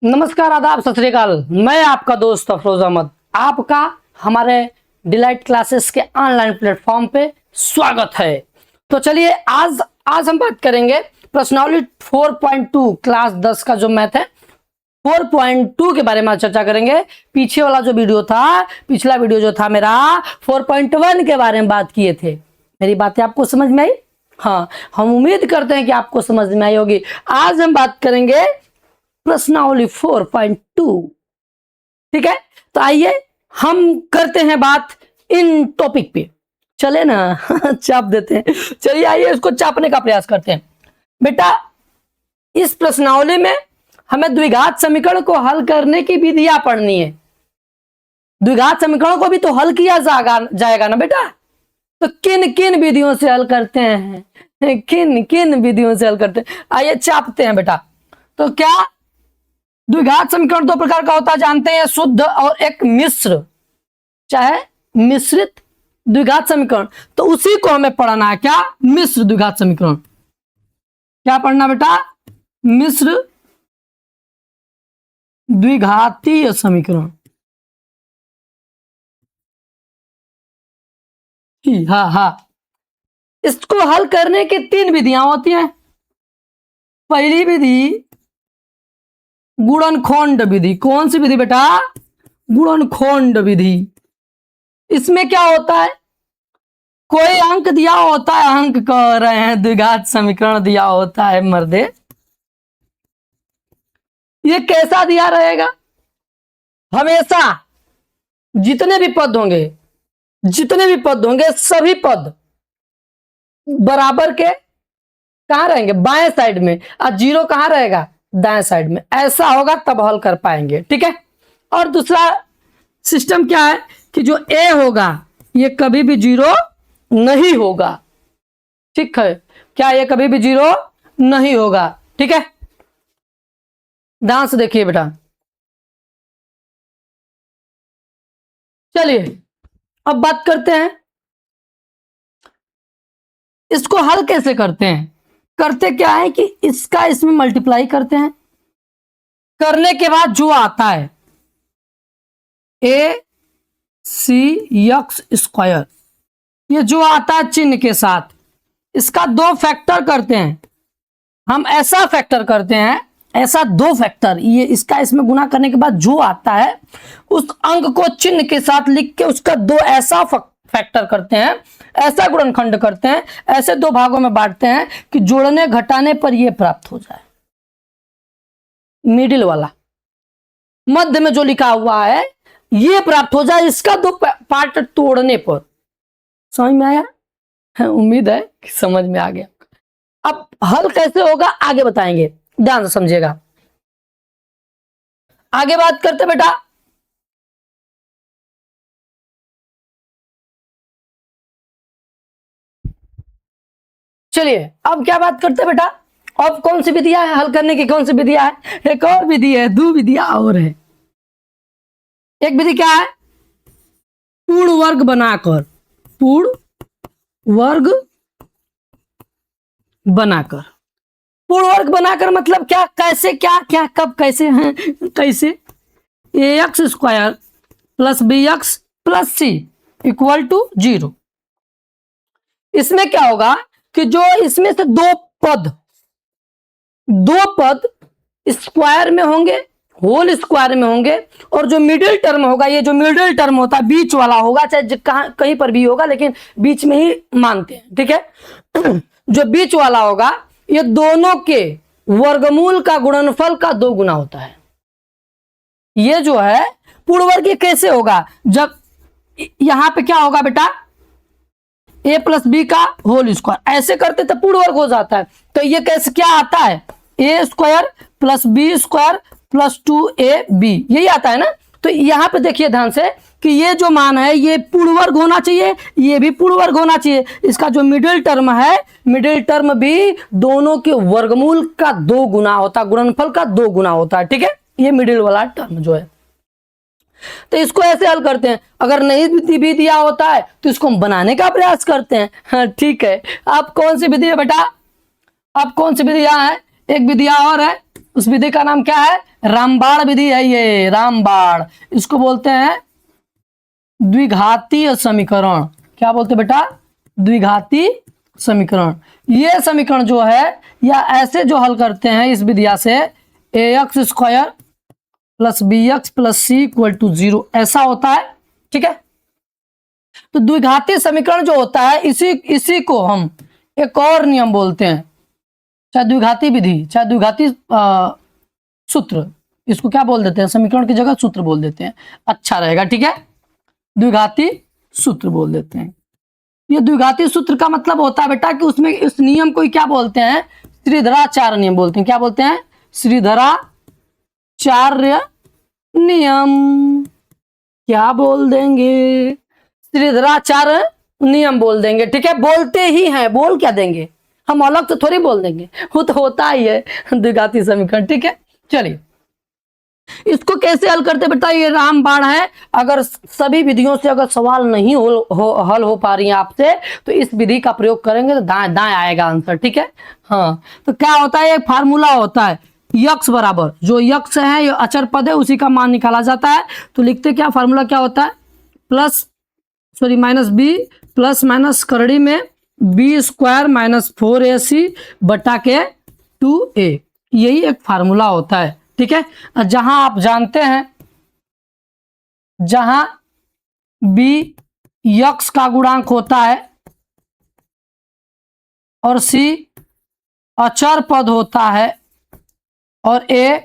नमस्कार, आदाब, सत श्री अकाल। मैं आपका दोस्त अफरोज अहमद, आपका हमारे डिलाइट क्लासेस के ऑनलाइन प्लेटफॉर्म पे स्वागत है। तो चलिए आज हम बात करेंगे प्रश्नावली 4.2 क्लास 10 का जो मैथ है 4.2 के बारे में चर्चा करेंगे। पीछे वाला जो वीडियो था, पिछला वीडियो जो था मेरा 4.1 के बारे में बात किए थे। मेरी बातें आपको समझ में आई? हाँ, हम उम्मीद करते हैं कि आपको समझ में आई होगी। आज हम बात करेंगे प्रश्नावली 4.2। ठीक है, तो आइए हम करते हैं बात इन टॉपिक पे। चले ना चाप देते हैं। चलिए आइए इसको चापने का प्रयास करते हैं। बेटा, इस प्रश्नावली में हमें द्विघात समीकरण को हल करने की विधियां पढ़नी है। द्विघात समीकरणों को भी तो हल किया जाएगा ना बेटा। तो किन किन विधियों से हल करते हैं, किन किन विधियों से हल करते हैं, आइए चापते हैं बेटा। तो क्या द्विघात समीकरण दो प्रकार का होता है, जानते हैं, शुद्ध और एक मिश्र, चाहे मिश्रित द्विघात समीकरण। तो उसी को हमें पढ़ना है, क्या? मिश्र द्विघात समीकरण। क्या पढ़ना बेटा? मिश्र द्विघातीय समीकरण। हाँ, इसको हल करने की तीन विधियां होती हैं। पहली विधि गुणनखंड विधि। कौन सी विधि बेटा? गुणनखंड विधि। इसमें क्या होता है, कोई अंक दिया होता है, अंक कह रहे हैं, द्विघात समीकरण दिया होता है मर्दे। ये कैसा दिया रहेगा? हमेशा जितने भी पद होंगे सभी पद बराबर के कहां रहेंगे? बाएं साइड में, और जीरो कहां रहेगा? दाएं साइड में। ऐसा होगा तब हल कर पाएंगे। ठीक है। और दूसरा सिस्टम क्या है कि जो ए होगा ये कभी भी जीरो नहीं होगा। ठीक है, क्या ये कभी भी जीरो नहीं होगा? ठीक है, ध्यान से देखिए बेटा। चलिए अब बात करते हैं इसको हल कैसे करते हैं। करते क्या है कि इसका इसमें मल्टीप्लाई करते हैं, करने के बाद जो आता है ए सी एक्स स्क्वायर, ये जो आता है चिन्ह के साथ, इसका दो फैक्टर करते हैं हम। ऐसा फैक्टर करते हैं, ऐसा दो फैक्टर, ये इसका इसमें गुना करने के बाद जो आता है उस अंक को चिन्ह के साथ लिख के उसका दो ऐसा फैक्टर करते हैं, ऐसा गुणनखंड करते हैं, ऐसे दो भागों में बांटते हैं कि जोड़ने घटाने पर यह प्राप्त हो जाए। मिडिल वाला, मध्य में जो लिखा हुआ है ये प्राप्त हो जाए, इसका दो पार्ट तोड़ने पर। समझ में आया? उम्मीद है कि समझ में आ गया। अब हल कैसे होगा आगे बताएंगे, ध्यान से समझिएगा। आगे बात करते बेटा, चलिए अब क्या बात करते बेटा। अब कौन सी विधियां है हल करने की? कौन सी विधियां है? एक और विधि है, दो विधियां और है। एक विधि क्या है? पूर्ण वर्ग बनाकर। पूर्ण वर्ग बनाकर। पूर्ण वर्ग बनाकर मतलब क्या? कैसे? क्या क्या कब कैसे हैं? कैसे? A x square plus b x plus c equal to 0। इसमें क्या होगा कि जो इसमें से दो पद स्क्वायर में होंगे, होल स्क्वायर में होंगे, और जो मिडिल टर्म होगा, ये जो मिडिल टर्म होता है बीच वाला होगा, चाहे कहीं पर भी होगा लेकिन बीच में ही मानते हैं। ठीक है, जो बीच वाला होगा ये दोनों के वर्गमूल का गुणनफल का 2 गुना होता है। ये जो है पूर्ण वर्ग, ये कैसे होगा? जब यहां पे क्या होगा बेटा? ए प्लस बी का होल स्क्वायर, ऐसे करते तो पूर्ण वर्ग हो जाता है। तो ये कैसे क्या आता है? A square plus b square plus 2ab, यही आता है ना। तो यहां पे देखिए ध्यान से कि ये जो मान है ये पूर्ण वर्ग होना चाहिए, ये भी पूर्ण वर्ग होना चाहिए। इसका जो मिडिल टर्म है, मिडिल टर्म भी दोनों के वर्गमूल का 2 गुना होता है, गुणनफल का 2 गुना होता है। ठीक है, ये मिडिल वाला टर्म जो है, तो इसको ऐसे हल करते हैं। अगर नहीं भी दिया होता है तो इसको हम बनाने का प्रयास करते हैं। हाँ ठीक है, अब कौन सी विधि है बेटा? अब कौन सी विधियां है? एक विधियां और है, उस विधि का नाम क्या है? रामबाण विधि है ये, रामबाण। इसको बोलते हैं द्विघातीय समीकरण। क्या बोलते हैं बेटा? द्विघाती समीकरण। ये समीकरण जो है या ऐसे जो हल करते हैं इस विधिया से, ax² plus bx plus c equal to 0 ऐसा होता है। ठीक है, तो द्विघाती समीकरण जो होता है इसी को हम एक और नियम बोलते हैं, चाहे द्विघाती विधि चाहे द्विघाती सूत्र, इसको क्या बोल देते हैं? समीकरण की जगह सूत्र बोल देते हैं, अच्छा रहेगा। ठीक है, द्विघाती सूत्र बोल देते हैं। ये द्विघाती सूत्र का मतलब होता है बेटा कि उसमें इस नियम को क्या बोलते हैं? श्रीधराचार्य नियम बोलते हैं। क्या बोलते हैं? श्रीधराचार्य नियम। क्या बोल देंगे? श्रीधराचार्य नियम बोल देंगे। ठीक है, बोलते ही हैं, बोल क्या देंगे, हम अलग से थोड़ी बोल देंगे, वो तो होता ही है द्विघाती समीकरण। ठीक है, चलिए इसको कैसे हल करते बेटा? ये रामबाण है। अगर सभी विधियों से अगर सवाल नहीं हल हो पा रही है आपसे, तो इस विधि का प्रयोग करेंगे तो दाएं दाएं आएगा आंसर। ठीक है, हाँ, तो क्या होता है? एक फार्मूला होता है, यक्स बराबर, जो यक्स है ये अचर पद है, उसी का मान निकाला जाता है। तो लिखते क्या, फार्मूला क्या होता है? माइनस बी प्लस माइनस करड़ी में b² माइनस 4ac बटा के 2a, यही एक फार्मूला होता है। ठीक है, जहां आप जानते हैं, जहां b यक्स का गुणांक होता है और c अचर पद होता है और a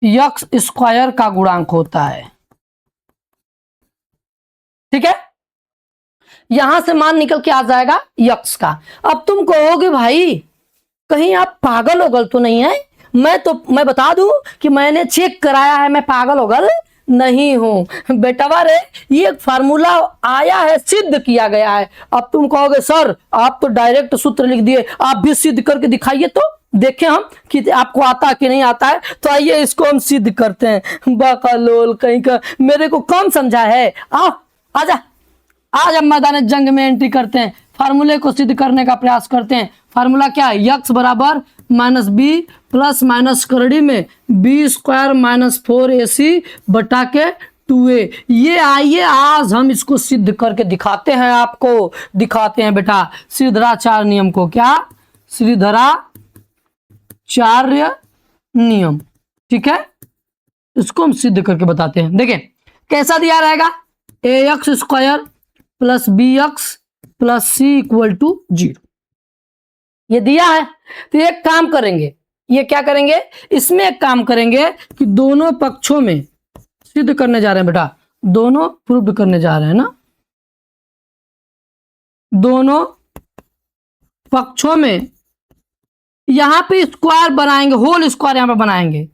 x² का गुणांक होता है। ठीक है, यहां से मान निकल के आ जाएगा यक्स का। अब तुम कहोगे भाई कहीं आप पागल होगल तो नहीं है? मैं बता दूं कि मैंने चेक कराया है, मैं पागल होगल नहीं हूं बेटवा रे। ये फार्मूला आया है, सिद्ध किया गया है। अब तुम कहोगे सर आप तो डायरेक्ट सूत्र लिख दिए, आप भी सिद्ध करके दिखाइए तो देखें हम कि आपको आता कि नहीं आता है। तो आइए इसको हम सिद्ध करते हैं। बकलोल कहीं का, मेरे को कौन समझा है? आओ आजा, आज हम मैदान जंग में एंट्री करते हैं, फार्मूले को सिद्ध करने का प्रयास करते हैं। फार्मूला क्या है? यक्स बराबर माइनस बी प्लस माइनस करड़ी में b² माइनस 4ac बटा के 2a। ये आइए आज हम इसको सिद्ध करके दिखाते हैं, आपको दिखाते हैं बेटा श्रीधराचार्य नियम को। क्या? श्रीधराचार्य नियम। ठीक है, इसको हम सिद्ध करके बताते हैं। देखें कैसा दिया रहेगा, ax² plus bx plus c equal to 0, ये दिया है। तो एक काम करेंगे, ये क्या करेंगे, इसमें एक काम करेंगे कि दोनों पक्षों में सिद्ध करने जा रहे हैं बेटा, दोनों प्रूव करने जा रहे हैं ना, दोनों पक्षों में यहां पे स्क्वायर बनाएंगे, होल स्क्वायर यहां पे बनाएंगे,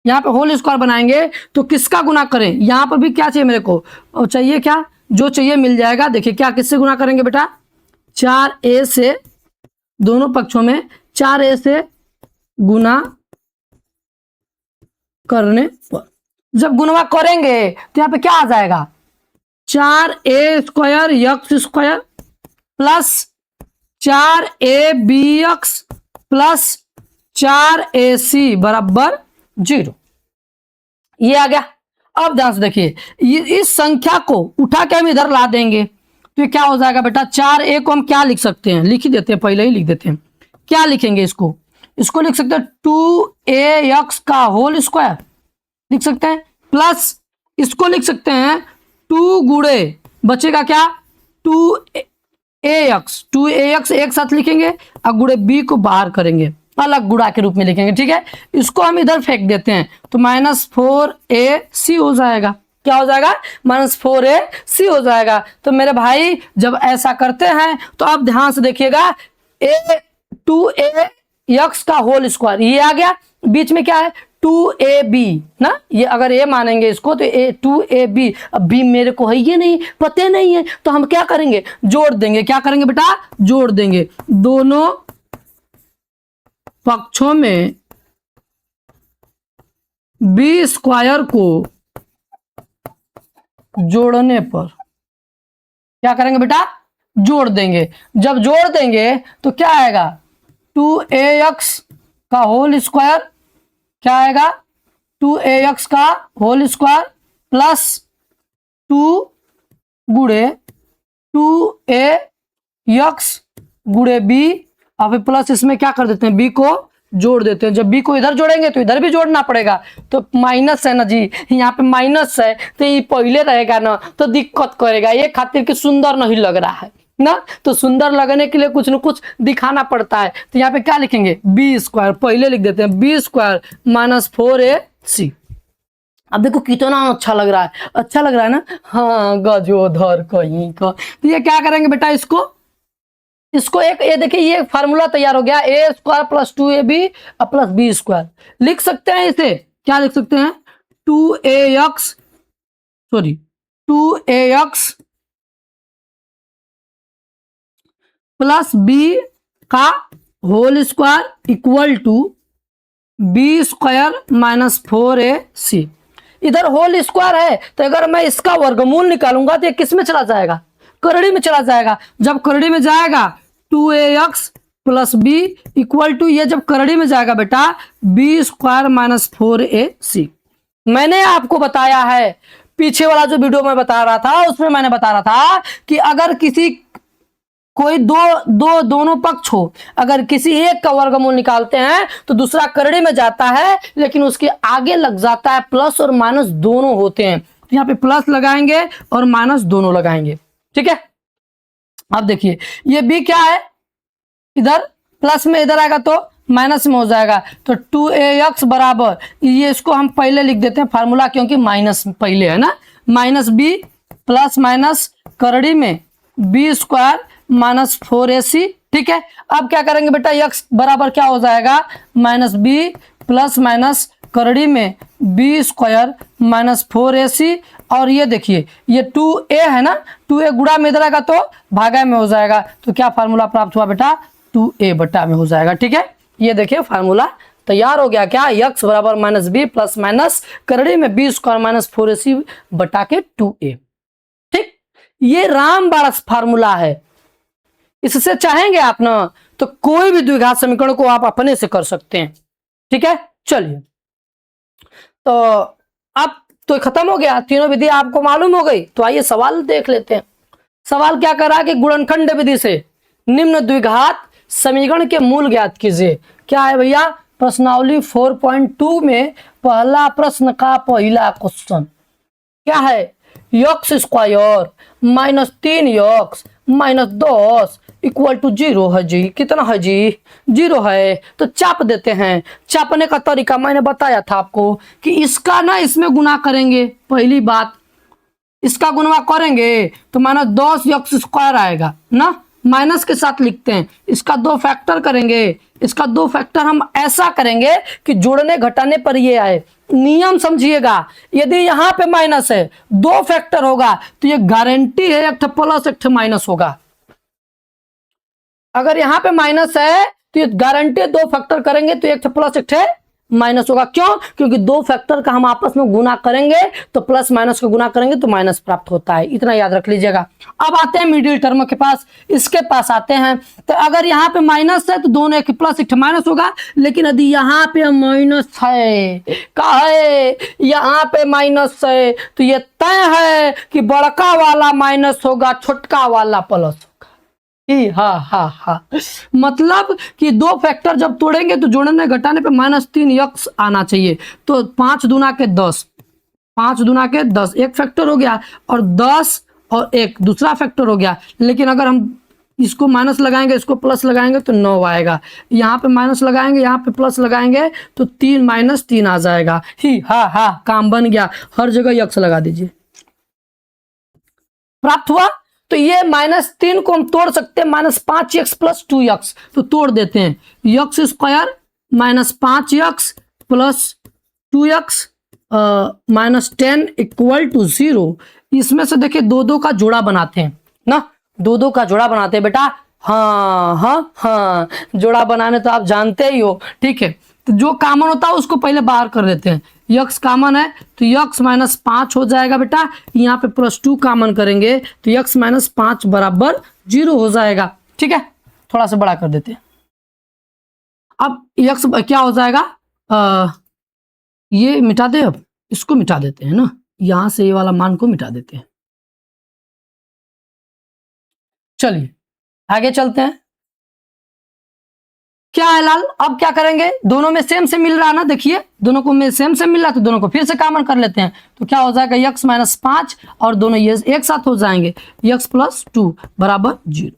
यहां पे होल स्क्वायर बनाएंगे। तो किसका गुना करें? यहां पर भी क्या चाहिए मेरे को, और चाहिए क्या, जो चाहिए मिल जाएगा। देखिए क्या, किससे गुना करेंगे बेटा? 4a से, दोनों पक्षों में 4a से गुना करने पर जब गुणा करेंगे तो यहां पे क्या आ जाएगा, 4a² x² plus 4abx plus 4ac बराबर 0, ये आ गया। अब ध्यान से देखिए, इस संख्या को उठा के हम इधर ला देंगे तो ये क्या हो जाएगा बेटा, 4a को हम क्या लिख सकते हैं, लिख ही देते हैं, पहले ही लिख देते हैं। क्या लिखेंगे इसको? इसको लिख सकते हैं 2ax का होल स्क्वायर लिख सकते हैं, प्लस इसको लिख सकते हैं 2 गुणे बचेगा क्या, 2ax एक साथ लिखेंगे और गुणे b को बाहर करेंगे, अलग गुणा के रूप में लिखेंगे। ठीक है, इसको हम इधर फेंक देते हैं तो -4ac हो जाएगा। क्या हो जाएगा? -4ac हो जाएगा। तो मेरे भाई जब ऐसा करते हैं तो अब ध्यान से देखिएगा, 2ax का होल स्क्वायर ये आ गया, बीच में क्या है 2ab ना, ये अगर a मानेंगे इसको तो 2ab, अब b मेरे को है ये नहीं, पते नहीं है, तो हम क्या करेंगे, जोड़ देंगे। क्या करेंगे बेटा? जोड़ देंगे। दोनों पक्षों में b² को जोड़ने पर क्या करेंगे बेटा? जोड़ देंगे। जब जोड़ देंगे तो क्या आएगा, 2ax का होल स्क्वायर क्या आएगा 2ax का होल स्क्वायर प्लस 2 गुणे 2ax गुणे b। अब प्लस इसमें क्या कर देते हैं, b को जोड़ देते हैं। जब b को इधर जोड़ेंगे तो इधर भी जोड़ना पड़ेगा, तो माइनस है ना जी, यहाँ पे माइनस है तो ये पहले रहेगा ना, तो दिक्कत करेगा, ये खातिर कि सुंदर नहीं लग रहा है ना, तो सुंदर लगने के लिए कुछ न कुछ दिखाना पड़ता है। तो यहाँ पे क्या लिखेंगे, बी स्क्वायर पहले लिख देते हैं, बी स्क्वायर माइनस 4ac। अब देखो कितना अच्छा लग रहा है, अच्छा लग रहा है ना, हाँ गजोधर कहीं का। तो ये क्या करेंगे बेटा, इसको एक ये देखिए ये फार्मूला तैयार हो गया, a square plus 2ab plus b square. लिख सकते हैं इसे, क्या लिख सकते हैं, 2ax प्लस बी का whole square equal to b square minus 4ac। इधर होल स्क्वायर है तो अगर मैं इसका वर्गमूल निकालूंगा तो ये किस में चला जाएगा, करड़ी में चला जाएगा। जब करड़ी में जाएगा 2ax plus B equal to, ये जब करड़ी में जाएगा बेटा बी स्क्वायर माइनस 4ac। मैंने आपको बताया है, पीछे वाला जो वीडियो में बता रहा था उसमें मैंने बता रहा था कि अगर किसी कोई दोनों पक्ष हो, अगर किसी एक का वर्गमूल निकालते हैं तो दूसरा करड़ी में जाता है, लेकिन उसके आगे लग जाता है प्लस और माइनस दोनों होते हैं। तो यहाँ पे प्लस लगाएंगे और माइनस दोनों लगाएंगे, ठीक है। अब देखिए ये b क्या है, इधर प्लस में इधर आएगा तो माइनस में हो जाएगा, तो 2ax बराबर, ये इसको हम पहले लिख देते हैं फार्मूला, क्योंकि माइनस पहले है ना, माइनस b प्लस माइनस करड़ी में बी स्क्वायर माइनस 4ac, ठीक है। अब क्या करेंगे बेटा, x बराबर क्या हो जाएगा, माइनस बी प्लस माइनस करड़ी में बी स्क्वायर माइनस 4ac। और ये देखिए ये 2a है ना, 2a गुणा में इधर आएगा तो भागा में हो जाएगा, तो क्या फार्मूला प्राप्त हुआ बेटा, 2a बटा में हो जाएगा, ठीक है। ये देखिए फार्मूला तैयार हो गया, क्या, x बराबर माइनस बी प्लस माइनस करड़ी में बी स्क्वायर माइनस 4ac बटा के 2a, ठीक। ये रामबाण फार्मूला है, इससे चाहेंगे आप ना तो कोई भी द्विघात समीकरण को आप अपने से कर सकते हैं, ठीक है। चलिए तो अब तो खत्म हो गया, तीनों विधि आपको मालूम हो गई, तो आइए सवाल देख लेते हैं। सवाल क्या कर रहा है कि गुणनखंड विधि से निम्न द्विघात समीकरण के मूल ज्ञात कीजिए। क्या है भैया, प्रश्नावली 4.2 में पहला प्रश्न का पहला क्वेश्चन क्या है, X square minus 3x minus 10 equal to 0 है जी। कितना है जी, 0 है, तो चाप देते हैं। चापने का तरीका मैंने बताया था आपको कि इसका ना इसमें गुना करेंगे, पहली बात इसका गुना करेंगे तो माइनस 10x स्क्वायर आएगा ना, माइनस के साथ लिखते हैं, इसका 2 फैक्टर करेंगे, इसका 2 फैक्टर हम ऐसा करेंगे कि जोड़ने घटाने पर ये आए। नियम समझिएगा, यदि यहाँ पे माइनस है 2 फैक्टर होगा तो ये गारंटी है एक प्लस एक माइनस होगा। अगर यहाँ पे माइनस है तो ये गारंटी 2 फैक्टर करेंगे तो एक प्लस एक माइनस होगा। क्यों, क्योंकि 2 फैक्टर का हम आपस में गुना करेंगे तो प्लस माइनस का गुना करेंगे तो माइनस प्राप्त होता है, इतना याद रख लीजिएगा। अब आते हैं मिडिल टर्म के पास, इसके पास आते हैं। तो अगर यहाँ पे माइनस है तो दोनों एक प्लस एक माइनस होगा, लेकिन यदि यहाँ पे माइनस है, क्या है, यहाँ पे माइनस है तो ये तय है कि बड़का वाला माइनस होगा, छोटका वाला प्लस। मतलब कि 2 फैक्टर जब तोड़ेंगे तो जोड़ने घटाने पे माइनस 3x आना चाहिए। तो 5 दूना के 10, 5 दूना के 10 एक फैक्टर हो गया, और 10 और 1 दूसरा फैक्टर हो गया। लेकिन अगर हम इसको माइनस लगाएंगे इसको प्लस लगाएंगे तो 9 आएगा, यहाँ पे माइनस लगाएंगे यहाँ पे प्लस लगाएंगे तो 3 माइनस 3 आ जाएगा। काम बन गया, हर जगह x लगा दीजिए, प्राप्त हुआ। तो ये -3 को हम तोड़ सकते हैं, -5x प्लस 2x, तो तोड़ देते हैं, x स्क्वायर -5x प्लस 2x -10 इक्वल टू 0। इसमें से देखिए 2 का जोड़ा बनाते हैं ना, 2 का जोड़ा बनाते हैं बेटा। हाँ, जोड़ा बनाने तो आप जानते ही हो, ठीक है। तो जो कॉमन होता है उसको पहले बाहर कर देते हैं, x कॉमन है तो x -5 हो जाएगा बेटा, यहाँ पे +2 कॉमन करेंगे तो x -5 बराबर 0 हो जाएगा, ठीक है। थोड़ा सा बड़ा कर देते हैं, अब x क्या हो जाएगा, ये मिटा दे, अब इसको मिटा देते हैं ना, यहां से ये वाला मान को मिटा देते हैं। चलिए आगे चलते हैं। क्या है लाल, अब क्या करेंगे, दोनों में सेम से मिल रहा है ना, देखिए दोनों को में सेम से मिल रहा है, तो दोनों को फिर से कॉमन कर लेते हैं। तो क्या हो जाएगा, x माइनस 5 और दोनों ये एक साथ हो जाएंगे, x प्लस 2 बराबर 0।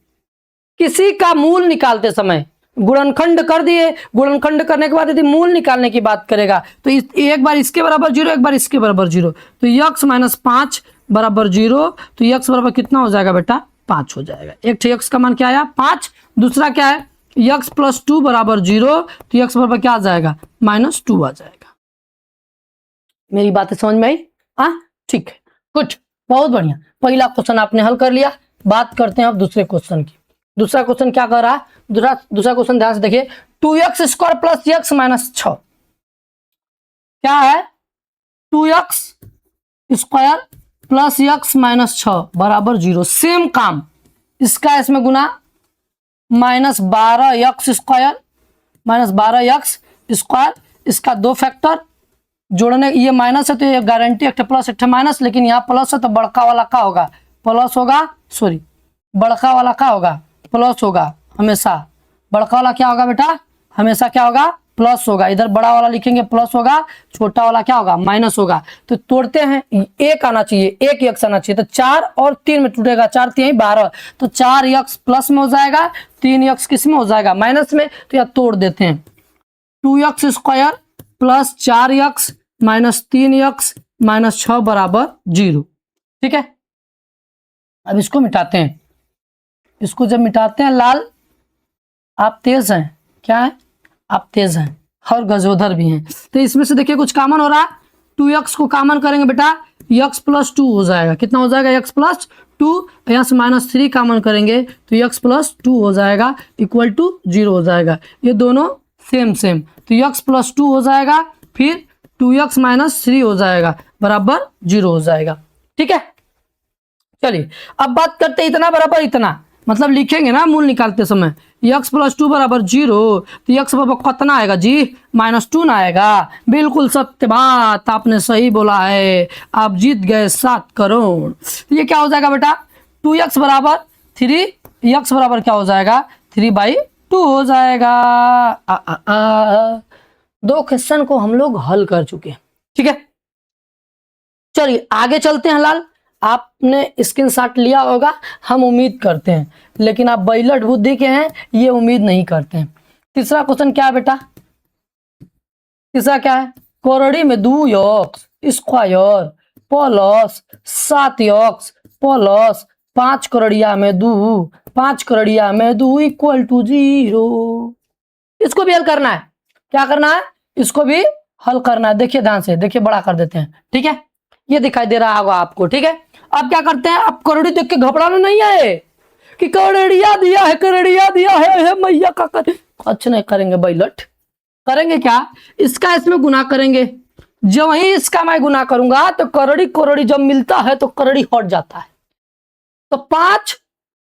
किसी का मूल निकालते समय गुणनखंड कर दिए, गुणनखंड करने के बाद यदि मूल निकालने की बात करेगा तो एक बार इसके बराबर 0, एक बार इसके बराबर 0, तो x माइनस 5 बराबर 0, तो x बराबर कितना हो जाएगा बेटा, 5 हो जाएगा। एक x का मान क्या आया, 5। दूसरा क्या है, x प्लस 2 बराबर 0, तो x बराबर क्या आ जाएगा, -2 आ जाएगा। मेरी बातें समझ में आई? हाँ ठीक है, गुड, बहुत बढ़िया। पहला क्वेश्चन आपने हल कर लिया। बात करते हैं अब दूसरे क्वेश्चन की। दूसरा क्वेश्चन क्या कर रहा है, दूसरा क्वेश्चन ध्यान से देखिए, 2x² प्लस x माइनस 6। क्या है, 2x² प्लस x माइनस 6 बराबर 0। सेम काम, इसका इसमें गुना, -12x², -12x², इसका 2 फैक्टर जोड़ने, ये माइनस है तो ये गारंटी एक प्लस एक माइनस, लेकिन यहाँ प्लस है तो बड़का वाला का होगा प्लस होगा, सॉरी बड़का वाला का होगा प्लस होगा हमेशा। बड़का वाला क्या होगा बेटा, हमेशा क्या होगा, प्लस होगा। इधर बड़ा वाला लिखेंगे प्लस होगा, छोटा वाला क्या होगा, माइनस होगा। तो तोड़ते हैं, एक आना चाहिए, एक x आना चाहिए, तो 4 और 3 में टूटेगा, 4 3 12, तो 4x प्लस में हो जाएगा, 3x किस में हो जाएगा, माइनस में। तो यह तोड़ देते हैं, 2x² plus 4x minus 3x minus 6 बराबर 0। ठीक है, अब इसको मिटाते हैं। इसको जब मिटाते हैं लाल, आप तेज हैं, क्या है, आप तेज हैं और गजोधर भी हैं। तो इसमें से देखिए कुछ कॉमन हो रहा है, 2x को कॉमन करेंगे बेटा, x प्लस 2 हो जाएगा। कितना हो जाएगा, x प्लस 2, यहाँ से -3 कॉमन करेंगे तो x प्लस 2 हो जाएगा, इक्वल टू 0 हो जाएगा। ये दोनों सेम सेम, तो x प्लस 2 हो जाएगा, फिर 2x माइनस 3 हो जाएगा, बराबर 0 हो जाएगा। ठीक है, चलिए अब बात करते हैं इतना बराबर इतना, मतलब लिखेंगे ना मूल निकालते समय, x प्लस 2 बराबर 0, तो x बराबर कितना आएगा जी, -2 ना आएगा। बिल्कुल सत्य बात, आपने सही बोला है, आप जीत गए 7 करोड़। तो ये क्या हो जाएगा बेटा, 2x बराबर 3, x बराबर क्या हो जाएगा, 3/2 हो जाएगा। दो क्वेश्चन को हम लोग हल कर चुके हैं। ठीक है, चलिए आगे चलते हैं लाल। आपने स्क्रीनशॉट लिया होगा, हम उम्मीद करते हैं, लेकिन आप बैलट बुद्धि के हैं, ये उम्मीद नहीं करते हैं। तीसरा क्वेश्चन क्या है बेटा, तीसरा क्या है, कोरड़ी में 2x² प्लस 7x प्लस 5 करोड़िया में 2, 5 करोड़िया में 2 इक्वल टू 0। इसको भी हल करना है, क्या करना है, इसको भी हल करना है। देखिए ध्यान से, देखिए बड़ा कर देते हैं। ठीक है, ये दिखाई दे रहा होगा आपको। ठीक है, अब क्या करते हैं, आप करोड़ी देख के घबराना नहीं है कि करोड़िया दिया है, करोड़िया दिया है मैया का कर, अच्छा नहीं करेंगे बैलट, करेंगे क्या, इसका इसमें गुना करेंगे। जब वही इसका मैं गुना करूंगा तो करोड़ी करोड़ी जब मिलता है तो करोड़ी हट जाता है। तो 5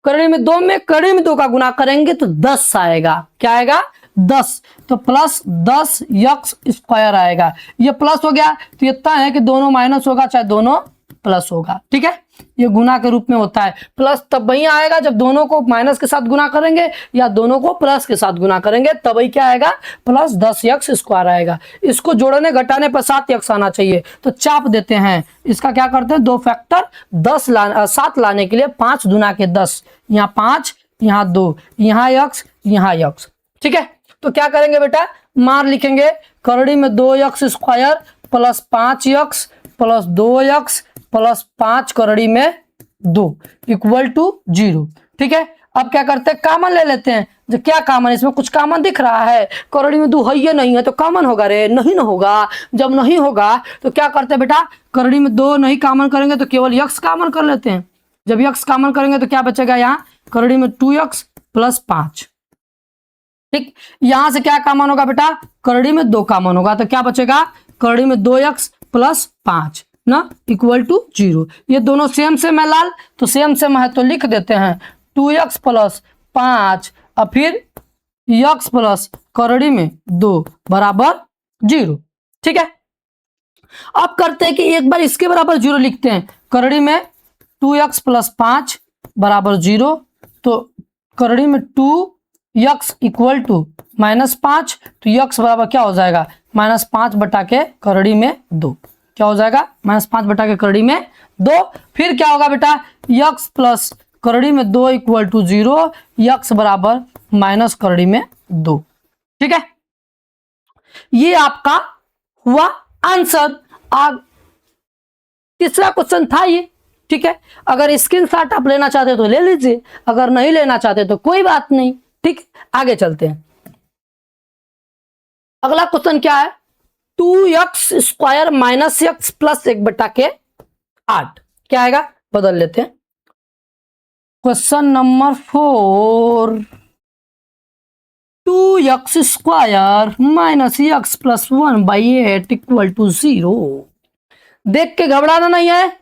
करोड़ी में 2 में, करोड़ी में 2 का गुना करेंगे तो 10 आएगा। क्या आएगा, 10, तो प्लस 10x² आएगा। ये प्लस हो गया तो इतना है कि दोनों माइनस होगा चाहे दोनों प्लस होगा। ठीक है, ये गुना के रूप में होता है। प्लस तब वही आएगा जब दोनों को माइनस के साथ गुना करेंगे या दोनों को प्लस के साथ गुना करेंगे, तब वही क्या आएगा, प्लस 10x² आएगा। इसको जोड़ने घटाने पर 7x आना चाहिए, तो चाप देते हैं। इसका क्या करते हैं, 2 फैक्टर 7 लाने के लिए 5 दूना के 10, यहाँ 5 यहाँ 2, यहाँ x यहाँ x। ठीक है, तो क्या करेंगे बेटा, मार लिखेंगे, करोड़ी में 2x² प्लस 5x प्लस 2x प्लस 5 करोड़ी में 2 इक्वल टू 0। ठीक है, अब क्या करते हैं, कॉमन ले लेते हैं। जो क्या कॉमन, इसमें कुछ कॉमन दिख रहा है, करोड़ी में 2 है ये नहीं है तो कॉमन होगा रे, नहीं ना होगा। जब नहीं होगा तो क्या करते हैं बेटा, करोड़ी में 2 नहीं कॉमन करेंगे तो केवल x कॉमन कर लेते हैं। जब x कॉमन करेंगे तो क्या बचेगा, यहाँ करोड़ी में 2x प्लस 5। ठीक, यहां से क्या कॉमन होगा बेटा, करोड़ी में 2 कॉमन होगा तो क्या बचेगा, करोड़ी में 2x प्लस 5 ना इक्वल टू 0। ये दोनों सेम सेम है लाल, तो सेम सेम है तो लिख देते हैं 2x प्लस 5 और फिर x प्लस करोड़ी में 2 बराबर 0। ठीक है, अब करते हैं कि एक बार इसके बराबर 0 लिखते हैं, करड़ी में 2x प्लस 5 बराबर 0, तो करड़ी में 2x इक्वल टू -5, तो x बराबर क्या हो जाएगा, -5 बटा के करड़ी में 2, क्या हो जाएगा, -5 बटा के करड़ी में 2। फिर क्या होगा बेटा, x प्लस करड़ी में 2 इक्वल टू 0, x बराबर माइनस करड़ी में 2। ठीक है, ये आपका हुआ आंसर। तीसरा क्वेश्चन था ये। ठीक है, अगर स्क्रीनशॉट आप लेना चाहते तो ले लीजिए, अगर नहीं लेना चाहते तो कोई बात नहीं। ठीक, आगे चलते हैं। अगला क्वेश्चन क्या है, 2x square minus X plus 1 बटा के 8, क्या आएगा, बदल लेते हैं। Question number 4, 2x square minus X plus 1 by 8 equal to 0। देख के घबराना नहीं है,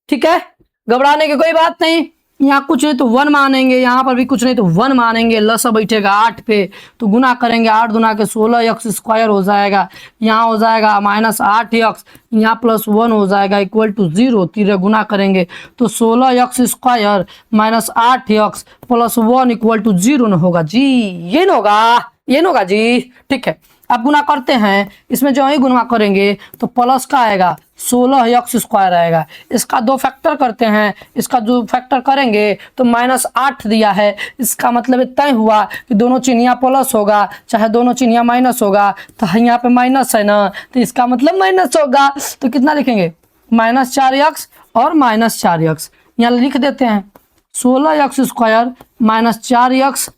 ठीक है, घबराने की कोई बात नहीं। यहाँ कुछ नहीं तो 1 मानेंगे, यहाँ पर भी कुछ नहीं तो 1 मानेंगे। लसा बैठेगा 8 पे तो गुना करेंगे, 8 गुना के 16x स्क्वायर हो जाएगा, यहाँ हो जाएगा -8x, यहाँ +1 हो जाएगा इक्वल टू 0। 3 गुना करेंगे तो 16x square -8x plus 1 equal to 0 न होगा जी, ये न होगा, ये न होगा जी। ठीक है, अब गुना करते हैं, इसमें जो ही गुना करेंगे तो प्लस का आएगा 16x स्क्वायर आएगा। इसका 2 फैक्टर करते हैं, इसका जो फैक्टर करेंगे तो -8 दिया है, इसका मतलब तय हुआ कि दोनों चिन्हियाँ प्लस होगा चाहे दोनों चिन्हियाँ माइनस होगा। तो यहाँ पे माइनस है ना, तो इसका मतलब माइनस होगा। तो कितना लिखेंगे, -4x और -4x, यहाँ लिख देते हैं 16x square -4x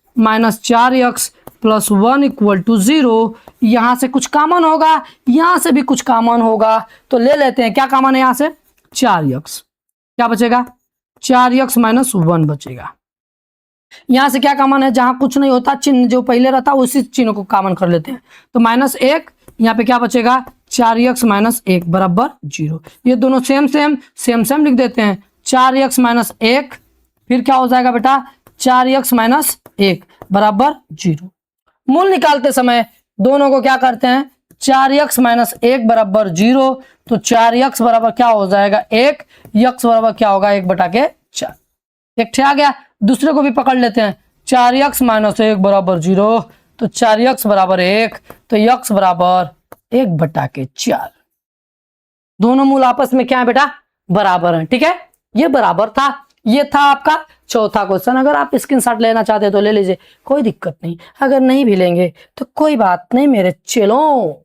plus 1 equal to 0। यहाँ से कुछ कॉमन होगा, यहाँ से भी कुछ कॉमन होगा, तो ले लेते हैं। क्या कॉमन है यहाँ से, 4x, क्या बचेगा, 4x माइनस 1 बचेगा। यहाँ से क्या कॉमन है, जहाँ कुछ नहीं होता चिन्ह जो पहले रहता उसी चिन्ह को कॉमन कर लेते हैं। तो -1, यहाँ पे क्या बचेगा, 4x माइनस 1 बराबर 0। ये दोनों सेम सेम लिख देते हैं, 4x माइनस 1, फिर क्या हो जाएगा बेटा, 4x माइनस 1 बराबर 0। मूल निकालते समय दोनों को क्या करते हैं, 4x माइनस 1 बराबर 0, तो 4x बराबर क्या हो जाएगा 1, x बराबर क्या होगा 1 बटा के 4। एक ठे आ गया, दूसरे को भी पकड़ लेते हैं, 4x माइनस 1 बराबर 0, तो 4x बराबर 1, तो x बराबर 1 बटा के 4। दोनों मूल आपस में क्या है बेटा, बराबर है। ठीक है, ये बराबर था। ये था आपका चौथा क्वेश्चन। अगर आप स्क्रीनशॉट लेना चाहते तो ले लीजिए, कोई दिक्कत नहीं। अगर नहीं भी लेंगे तो कोई बात नहीं मेरे चलो।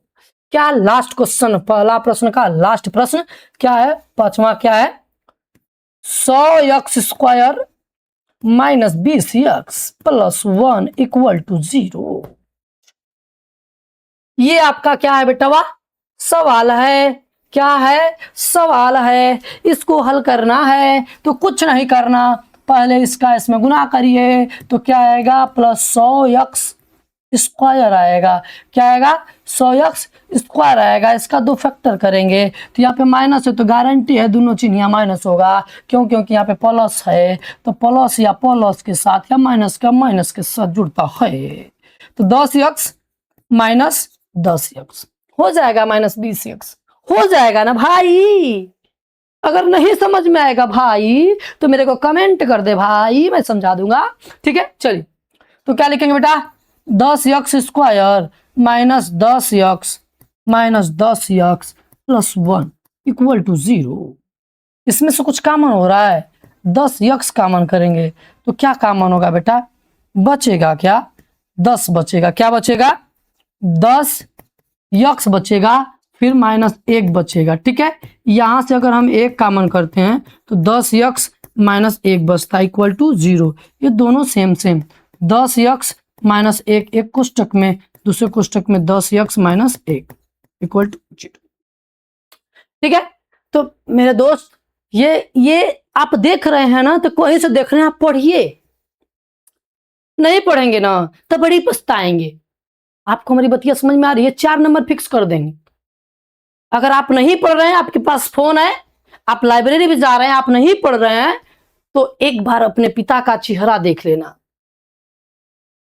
क्या लास्ट क्वेश्चन, पहला प्रश्न का लास्ट प्रश्न क्या है, पांचवा क्या है, 100x square minus 20x plus 1 equal to 0। ये आपका क्या है बेटा, वाह सवाल है। क्या है, सवाल है। इसको हल करना है तो कुछ नहीं करना, पहले इसका इसमें गुना करिए तो क्या आएगा, +100x स्क्वायर आएगा। क्या आएगा, 100x स्क्वायर आएगा। इसका 2 फैक्टर करेंगे तो यहाँ पे माइनस है तो गारंटी है दोनों चिन्ह माइनस होगा, क्योंकि यहाँ पे प्लस है तो प्लस या प्लस के साथ या माइनस का माइनस के साथ जुड़ता है। तो 10x माइनस 10x हो जाएगा -20x, हो जाएगा ना भाई। अगर नहीं समझ में आएगा भाई तो मेरे को कमेंट कर दे भाई, मैं समझा दूंगा। ठीक है, चलिए तो क्या लिखेंगे बेटा, 10x square minus 10x plus 1 equal to 0। इसमें से कुछ कॉमन हो रहा है, 10x कॉमन करेंगे तो क्या कॉमन होगा बेटा, बचेगा क्या, 10 बचेगा। क्या बचेगा, 10x बचेगा, फिर -1 बचेगा। ठीक है, यहां से अगर हम 1 कॉमन करते हैं तो 10x माइनस 1 बचता इक्वल टू 0। ये दोनों सेम 10x माइनस 1 एक कोष्टक में, दूसरे कोष्टक में 10x माइनस 1 इक्वल टू 0। ठीक है, तो मेरे दोस्त ये आप देख रहे हैं ना, तो कहीं से देख रहे हैं, आप पढ़िए। नहीं पढ़ेंगे ना तो बड़ी पछताएंगे। आपको हमारी बतिया समझ में आ रही है, 4 नंबर फिक्स कर देंगे। अगर आप नहीं पढ़ रहे हैं, आपके पास फोन है, आप लाइब्रेरी भी जा रहे हैं, आप नहीं पढ़ रहे हैं, तो एक बार अपने पिता का चेहरा देख लेना,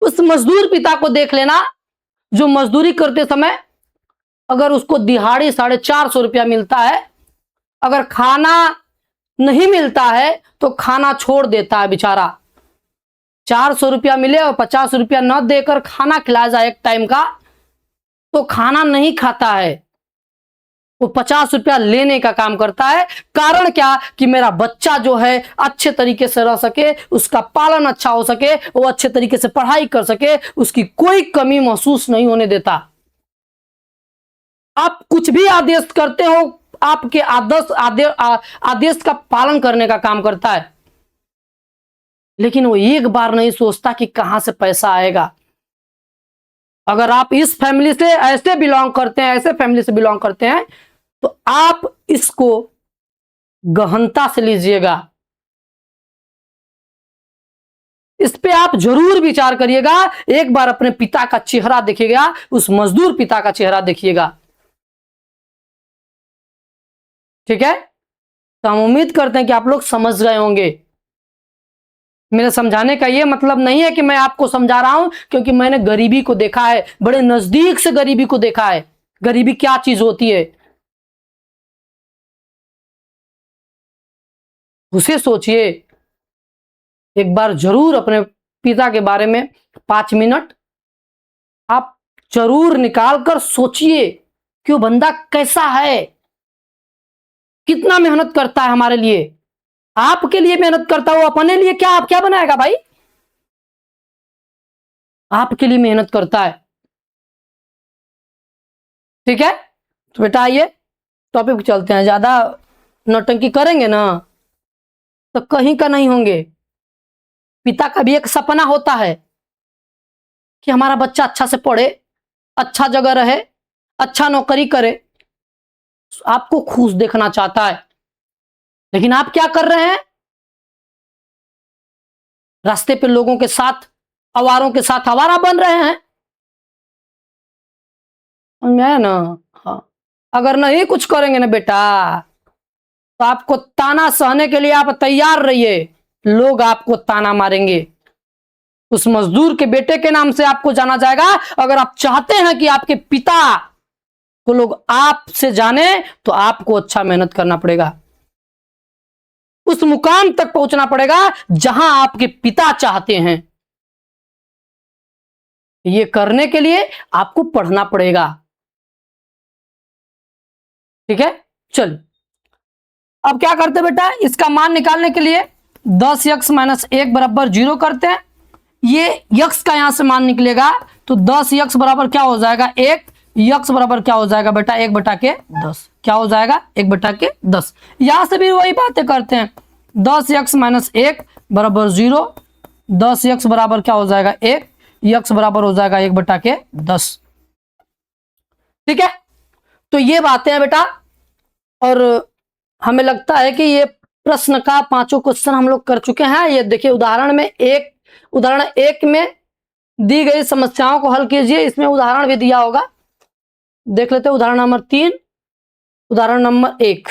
उस मजदूर पिता को देख लेना जो मजदूरी करते समय अगर उसको दिहाड़ी 450 रुपया मिलता है, अगर खाना नहीं मिलता है तो खाना छोड़ देता है बेचारा। 400 रुपया मिले और 50 रुपया न देकर खाना खिलाया जाए एक टाइम का, तो खाना नहीं खाता है, वो 50 रुपया लेने का काम करता है। कारण क्या कि मेरा बच्चा जो है अच्छे तरीके से रह सके, उसका पालन अच्छा हो सके, वो अच्छे तरीके से पढ़ाई कर सके, उसकी कोई कमी महसूस नहीं होने देता। आप कुछ भी आदेश करते हो, आपके आदेश का पालन करने का काम करता है, लेकिन वो एक बार नहीं सोचता कि कहां से पैसा आएगा। अगर आप इस फैमिली से ऐसे बिलोंग करते हैं, ऐसे फैमिली से बिलोंग करते हैं, तो आप इसको गहनता से लीजिएगा, इस पे आप जरूर विचार करिएगा। एक बार अपने पिता का चेहरा देखिएगा, उस मजदूर पिता का चेहरा देखिएगा, ठीक है। तो हम उम्मीद करते हैं कि आप लोग समझ गए होंगे। मेरे समझाने का ये मतलब नहीं है कि मैं आपको समझा रहा हूं, क्योंकि मैंने गरीबी को देखा है, बड़े नजदीक से गरीबी को देखा है। गरीबी क्या चीज होती है, उसे सोचिए। एक बार जरूर अपने पिता के बारे में 5 मिनट आप जरूर निकाल कर सोचिए कि वो बंदा कैसा है, कितना मेहनत करता है हमारे लिए, आपके लिए मेहनत करता है। वो अपने लिए क्या, आप क्या बनाएगा भाई, आपके लिए मेहनत करता है, ठीक है। तो बेटा आइए टॉपिक पे चलते हैं। ज्यादा नौटंकी करेंगे ना तो कहीं का नहीं होंगे। पिता का भी एक सपना होता है कि हमारा बच्चा अच्छा से पढ़े, अच्छा जगह रहे, अच्छा नौकरी करे, आपको खुश देखना चाहता है। लेकिन आप क्या कर रहे हैं, रास्ते पे लोगों के साथ, आवारों के साथ आवारा बन रहे हैं। समझ में आया ना। हाँ, अगर नहीं कुछ करेंगे ना बेटा, तो आपको ताना सहने के लिए आप तैयार रहिए, लोग आपको ताना मारेंगे। उस मजदूर के बेटे के नाम से आपको जाना जाएगा। अगर आप चाहते हैं कि आपके पिता को लोग आपसे जाने, तो आपको अच्छा मेहनत करना पड़ेगा, उस मुकाम तक पहुंचना पड़ेगा जहां आपके पिता चाहते हैं। ये करने के लिए आपको पढ़ना पड़ेगा, ठीक है। चल अब क्या करते बेटा, इसका मान निकालने के लिए 10x - 1 बराबर 0 करते हैं। ये x का यहां से मान निकलेगा तो 10x बराबर क्या हो जाएगा 1, x बराबर क्या हो जाएगा बेटा 1/10। क्या हो जाएगा 1/10। यहां से भी वही बातें करते हैं, 10x - 1 बराबर 0, 10x बराबर क्या हो जाएगा 1, x बराबर हो जाएगा 1/10, ठीक है। तो ये बातें हैं बेटा, और हमें लगता है कि ये प्रश्न का 5 क्वेश्चन हम लोग कर चुके हैं। ये देखिए उदाहरण 1 में दी गई समस्याओं को हल कीजिए। इसमें उदाहरण भी दिया होगा, देख लेते हैं। उदाहरण नंबर 3, उदाहरण नंबर 1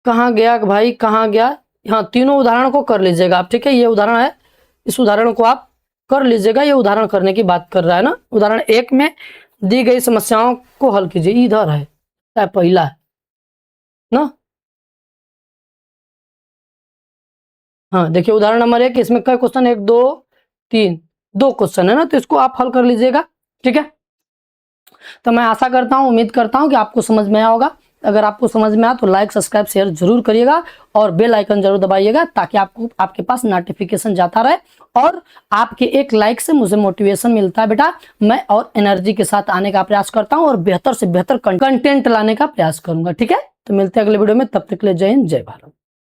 कहाँ गया भाई, कहाँ गया। हाँ, तीनों उदाहरण को कर लीजिएगा आप, ठीक है। ये उदाहरण है, इस उदाहरण को आप कर लीजिएगा। ये उदाहरण करने की बात कर रहा है ना। उदाहरण 1 में दी गई समस्याओं को हल कीजिए, इधर है, पहला है ना। हाँ देखिए उदाहरण नंबर 1, इसमें क्या क्वेश्चन, 1 2 3, 2 क्वेश्चन है ना, तो इसको आप हल कर लीजिएगा, ठीक है। तो मैं आशा करता हूँ, उम्मीद करता हूँ कि आपको समझ में आया होगा। अगर आपको समझ में आया तो लाइक सब्सक्राइब शेयर जरूर करिएगा और बेल आइकन जरूर दबाइएगा, ताकि आपके पास नोटिफिकेशन जाता रहे। और आपके एक लाइक से मुझे मोटिवेशन मिलता है बेटा, मैं और एनर्जी के साथ आने का प्रयास करता हूँ और बेहतर से बेहतर कंटेंट लाने का प्रयास करूंगा, ठीक है। तो मिलते हैं अगले वीडियो में, तब तक के लिए जय हिंद जय भारत।